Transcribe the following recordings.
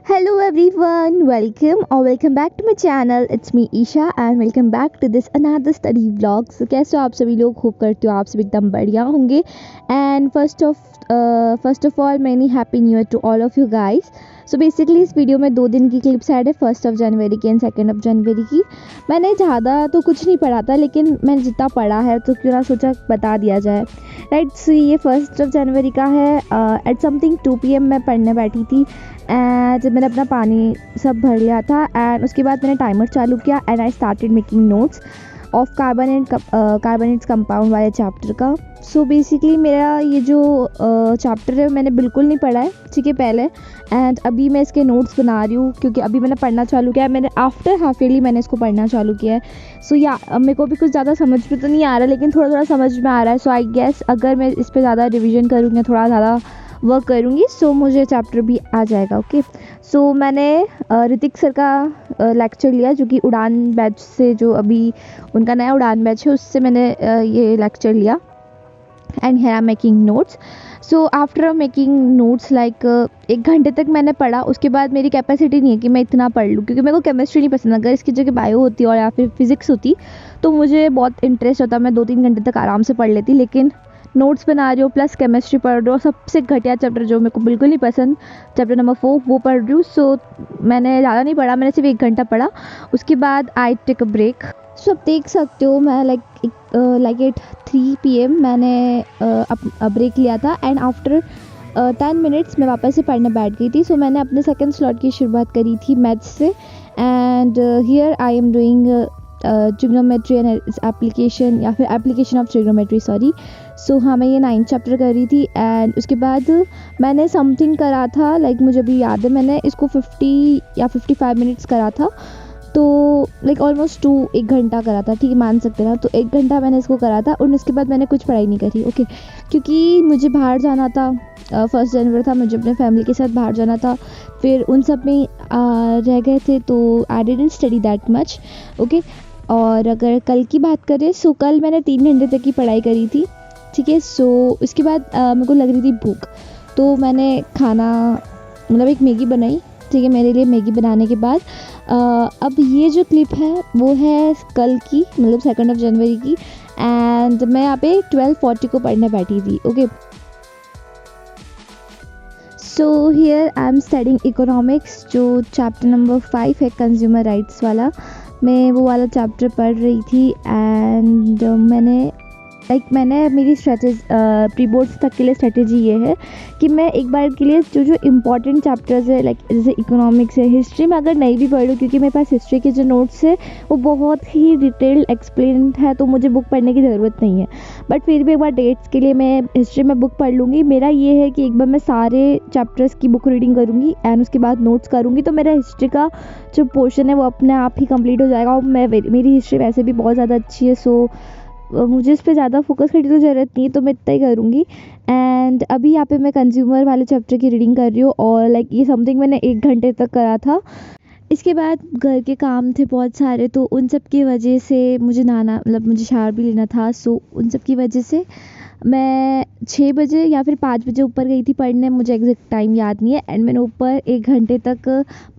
Hello everyone, welcome back to my channel. It's me Isha and welcome back to this another study vlog. So कैसे हो आप सभी लोग, hope करती हो आप सब एकदम बढ़िया होंगे. And first of all many happy new year to all of you guys. So basically इस वीडियो में 2 दिन की क्लिप्स ऐड है, 1 जनवरी की एंड 2 जनवरी की. मैंने ज़्यादा तो कुछ नहीं पढ़ा था, लेकिन मैंने जितना पढ़ा है तो क्यों ना सोचा बता दिया जाए. राइट, सो ये 1 जनवरी का है. एट समथिंग 2 PM मैं पढ़ने बैठी थी एंड जब मैंने अपना पानी सब भर लिया था एंड उसके बाद मैंने टाइमर चालू किया and I started making notes of carbonates compound वाले चैप्टर का. सो बेसिकली मेरा ये जो चैप्टर है मैंने बिल्कुल नहीं पढ़ा है, ठीक है, पहले. एंड अभी मैं इसके नोट्स बना रही हूँ क्योंकि अभी मैंने पढ़ना चालू किया है. मैंने आफ्टर हाफ ईयरली मैंने इसको पढ़ना चालू किया है. सो या मेरे को भी कुछ ज़्यादा समझ में तो नहीं आ रहा, लेकिन थोड़ा थोड़ा समझ में आ रहा है. सो आई गेस अगर मैं इस पर ज़्यादा रिविजन करूँगी, थोड़ा ज़्यादा वर्क करूँगी, सो मुझे चैप्टर भी आ जाएगा. ओके, सो मैंने ऋतिक सर का लेक्चर लिया, जो कि उड़ान बैच से, जो अभी उनका नया उड़ान बैच है, उससे मैंने ये लेक्चर लिया. And here I am making notes. So after making notes like 1 घंटे तक मैंने पढ़ा. उसके बाद मेरी कैपेसिटी नहीं है कि मैं इतना पढ़ लूँ, क्योंकि मेरे को केमिस्ट्री नहीं पसंद. अगर इसकी जगह बायो होती और या फिर फिज़िक्स होती तो मुझे बहुत इंटरेस्ट होता, मैं 2-3 घंटे तक आराम से पढ़ लेती. लेकिन नोट्स बना रही हूँ प्लस केमिस्ट्री पढ़ रही हूँ, सबसे घटिया चैप्टर जो मेरे को बिल्कुल नहीं पसंद, चैप्टर नंबर 4, वो पढ़ रही हूँ. सो मैंने ज़्यादा नहीं पढ़ा, मैंने सिर्फ 1 घंटा पढ़ा. उसके बाद आई टेक अ ब्रेक. सो आप देख सकते हो मैं लाइक एट 3 PM मैंने ब्रेक लिया था एंड आफ्टर 10 मिनट्स मैं वापस से पढ़ने बैठ गई थी. सो मैंने अपने सेकंड स्लॉट की शुरुआत करी थी मैथ्स से. And here I am doing trigonometry and its application, या फिर एप्लीकेशन ऑफ ट्रिग्नोमेट्री, सॉरी. सो हाँ, मैं ये 9th चैप्टर कर रही थी. एंड उसके बाद मैंने समथिंग करा था, लाइक मुझे अभी याद है, मैंने इसको 50 या 55 मिनट्स करा था. तो लाइक ऑलमोस्ट 1 घंटा करा था, ठीक है, मान सकते ना. तो 1 घंटा मैंने इसको करा था और उसके बाद मैंने कुछ पढ़ाई नहीं करी. ओके, क्योंकि मुझे बाहर जाना था. 1 जनवरी था, मुझे अपने फैमिली के साथ बाहर जाना था. फिर उन सब में रह गए थे, तो I didn't study that much. Okay, और अगर कल की बात करें, सो कल मैंने 3 घंटे तक की पढ़ाई करी थी, ठीक है. सो उसके बाद मेरे को लग रही थी भूख, तो मैंने खाना मतलब एक मैगी बनाई, ठीक है. मेरे लिए मैगी बनाने के बाद अब ये जो क्लिप है वो है कल की, मतलब 2 जनवरी की. एंड मैं यहाँ पे 12:40 को पढ़ने बैठी थी. Okay, so here I am studying economics, जो चैप्टर नंबर 5 है, कंज्यूमर राइट्स वाला. मैं वो वाला चैप्टर पढ़ रही थी. एंड मैंने मेरी प्री बोर्ड्स तक के लिए स्ट्रेटेजी ये है कि मैं एक बार के लिए जो इम्पॉर्टेंट चैप्टर्स है, लाइक जैसे इकोनॉमिक्स है, हिस्ट्री में अगर नहीं भी पढ़ूँ, क्योंकि मेरे पास हिस्ट्री के जो नोट्स है वो बहुत ही डिटेल्ड एक्सप्लेन है, तो मुझे बुक पढ़ने की ज़रूरत नहीं है. बट फिर भी एक बार डेट्स के लिए मैं हिस्ट्री में बुक पढ़ लूँगी. मेरा ये है कि एक बार मैं सारे चैप्टर्स की बुक रीडिंग करूँगी एंड उसके बाद नोट्स करूँगी, तो मेरा हिस्ट्री का जो पोर्शन है वो अपने आप ही कंप्लीट हो जाएगा. और मेरी हिस्ट्री वैसे भी बहुत ज़्यादा अच्छी है, सो मुझे इस पर ज़्यादा फोकस करने की तो ज़रूरत नहीं है, तो मैं इतना ही करूँगी. एंड अभी यहाँ पे मैं कंज्यूमर वाले चैप्टर की रीडिंग कर रही हूँ और लाइक ये समथिंग मैंने 1 घंटे तक करा था. इसके बाद घर के काम थे बहुत सारे, तो उन सब की वजह से मुझे मुझे शावर भी लेना था. सो उन सब की वजह से मैं 6 बजे या फिर 5 बजे ऊपर गई थी पढ़ने, मुझे एग्जैक्ट टाइम याद नहीं है. एंड मैंने ऊपर 1 घंटे तक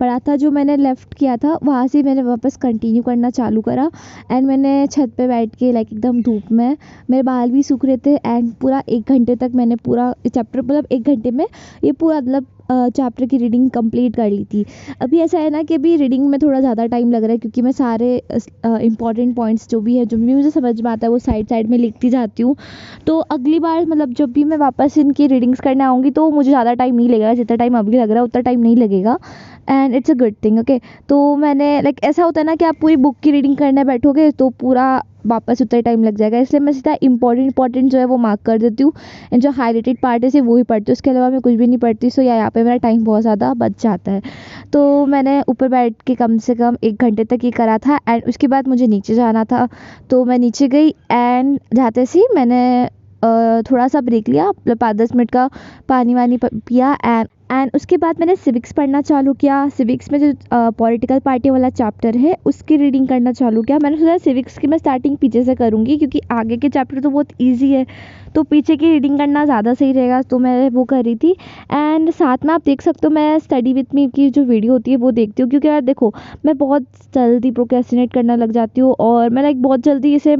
पढ़ा था. जो मैंने लेफ़्ट किया था वहाँ से मैंने वापस कंटिन्यू करना चालू करा. एंड मैंने छत पे बैठ के लाइक एकदम धूप में, मेरे बाल भी सूख रहे थे. एंड पूरा 1 घंटे तक मैंने पूरा चैप्टर, मतलब 1 घंटे में ये पूरा मतलब चैप्टर की रीडिंग कंप्लीट कर ली थी. अभी ऐसा है ना कि अभी रीडिंग में थोड़ा ज़्यादा टाइम लग रहा है, क्योंकि मैं सारे इंपॉर्टेंट पॉइंट्स जो भी मुझे समझ में आता है वो साइड में लिखती जाती हूँ. तो अगली बार मतलब जब भी मैं वापस इनकी रीडिंग्स करने आऊँगी तो मुझे ज़्यादा टाइम नहीं लगेगा, जितना टाइम अभी लग रहा है उतना टाइम नहीं लगेगा. And it's a good thing. Okay, तो मैंने लाइक ऐसा होता है ना कि आप पूरी बुक की रीडिंग करने बैठोगे तो पूरा वापस उतना टाइम लग जाएगा, इसलिए मैं सीधा इंपॉर्टेंट जो है वो मार्क कर देती हूँ. एंड जो हाईलाइटेड पार्ट है सिर्फ वो ही पढ़ती हूँ, उसके अलावा मैं कुछ भी नहीं पढ़ती. सो यहाँ पे मेरा टाइम बहुत ज़्यादा बच जाता है. तो मैंने ऊपर बैठ के कम से कम 1 घंटे तक ये करा था. एंड उसके बाद मुझे नीचे जाना था, तो मैं नीचे गई. एंड जाते से मैंने थोड़ा सा ब्रेक लिया, मतलब 5-10 मिनट का पानी वानी पिया. एंड उसके बाद मैंने सिविक्स पढ़ना चालू किया। सिविक्स में जो पॉलिटिकल पार्टी वाला चैप्टर है उसकी रीडिंग करना चालू किया। मैंने सोचा सिविक्स की मैं स्टार्टिंग पीछे से करूँगी क्योंकि आगे के चैप्टर तो बहुत ईजी है, तो पीछे की रीडिंग करना ज़्यादा सही रहेगा, तो मैं वो कर रही थी। एंड साथ में आप देख सकते हो मैं स्टडी विथ मी की जो वीडियो होती है वो देखती हूँ, क्योंकि यार देखो मैं बहुत जल्दी प्रोक्रेस्टिनेट करने लग जाती हूँ और मैं लाइक बहुत जल्दी इसे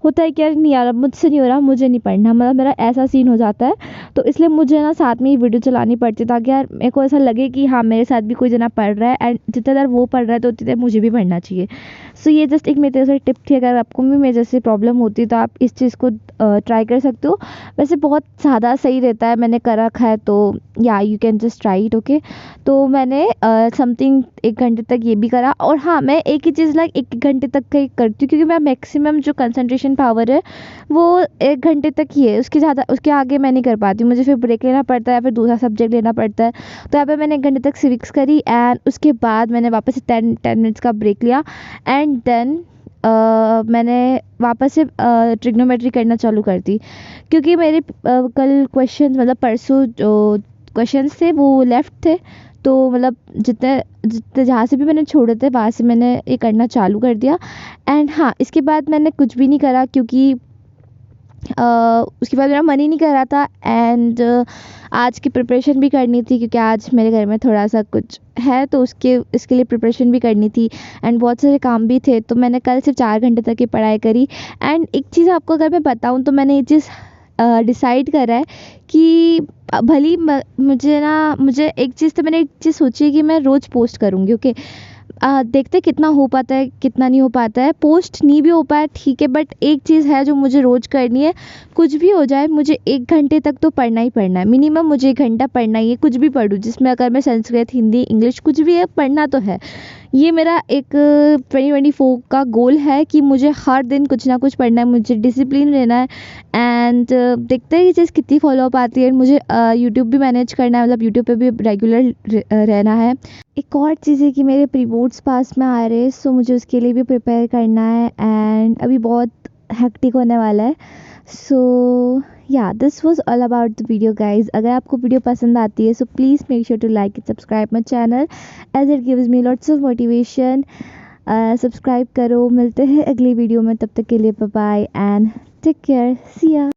होता है कि यार नहीं यार मुझसे नहीं हो रहा, मुझे नहीं पढ़ना, मतलब मेरा ऐसा सीन हो जाता है। तो इसलिए मुझे ना साथ में ही वीडियो चलानी पड़ती है ताकि यार मेरे को ऐसा लगे कि हाँ मेरे साथ भी कोई जना पढ़ रहा है एंड जितना देर वो पढ़ रहा है तो उतनी देर मुझे भी पढ़ना चाहिए। सो ये जस्ट एक मेरी तरफ से टिप थी, अगर आपको भी मेरे जैसे प्रॉब्लम होती है तो आप इस चीज़ को ट्राई कर सकते हो। वैसे बहुत ज़्यादा सही रहता है, मैंने कर रखा है, तो या you can just try it. Okay, तो मैंने समथिंग 1 घंटे तक ये भी करा। और हाँ, मैं एक ही चीज़ लाइक 1 घंटे तक का ही करती हूँ क्योंकि मैं मैक्सिमम जो कंसंट्रेशन पावर है वो 1 घंटे तक ही है, उसके आगे मैं नहीं कर पाती हूँ, मुझे फिर ब्रेक लेना पड़ता है, फिर दूसरा सब्जेक्ट लेना पड़ता है। तो यहाँ पे मैंने 1 घंटे तक सिविक्स करी एंड उसके बाद मैंने वापस से 10 मिनट्स का ब्रेक लिया एंड देन मैंने वापस से ट्रिग्नोमेट्री करना चालू कर दी, क्योंकि मेरे कल क्वेश्चन मतलब परसों जो क्वेश्चंस थे वो लेफ़्ट थे, तो मतलब जितने जितने जहाँ से भी मैंने छोड़े थे वहाँ से मैंने ये करना चालू कर दिया। एंड हाँ, इसके बाद मैंने कुछ भी नहीं करा क्योंकि उसके बाद मेरा मन ही नहीं कर रहा था। एंड आज की प्रिपरेशन भी करनी थी क्योंकि आज मेरे घर में थोड़ा सा कुछ है, तो इसके लिए प्रिपरेशन भी करनी थी एंड बहुत सारे काम भी थे, तो मैंने कल सिर्फ 4 घंटे तक की पढ़ाई करी। एंड एक चीज़ आपको अगर मैं बताऊँ तो मैंने ये चीज़ डिसाइड करा है कि भली मुझे एक चीज़ तो मैंने एक चीज़ सोची है कि मैं रोज़ पोस्ट करूँगी। ओके, देखते कितना हो पाता है कितना नहीं हो पाता है, पोस्ट नहीं भी हो पाया ठीक है, बट एक चीज़ है जो मुझे रोज़ करनी है, कुछ भी हो जाए मुझे 1 घंटे तक तो पढ़ना ही पढ़ना है, मिनिमम मुझे 1 घंटा पढ़ना ही है, कुछ भी पढूँ, जिसमें अगर मैं संस्कृत हिंदी इंग्लिश कुछ भी है पढ़ना तो है। ये मेरा एक 2024 का गोल है कि मुझे हर दिन कुछ ना कुछ पढ़ना है, मुझे डिसिप्लिन रहना है। एंड देखते हैं ये चीज़ कितनी फॉलो अप आती है। मुझे यूट्यूब भी मैनेज करना है, मतलब यूट्यूब पे भी रेगुलर रहना है। एक और चीज़ है कि मेरे प्री बोर्ड्स पास में आ रहे हैं, सो मुझे उसके लिए भी प्रिपेयर करना है एंड अभी बहुत हेक्टिक होने वाला है। So yeah this was all about the video guys. अगर आपको वीडियो पसंद आती है so please make sure to like it, subscribe my channel as it gives me lots of motivation. Subscribe करो, मिलते हैं अगली वीडियो में, तब तक के लिए bye bye and take care, see या।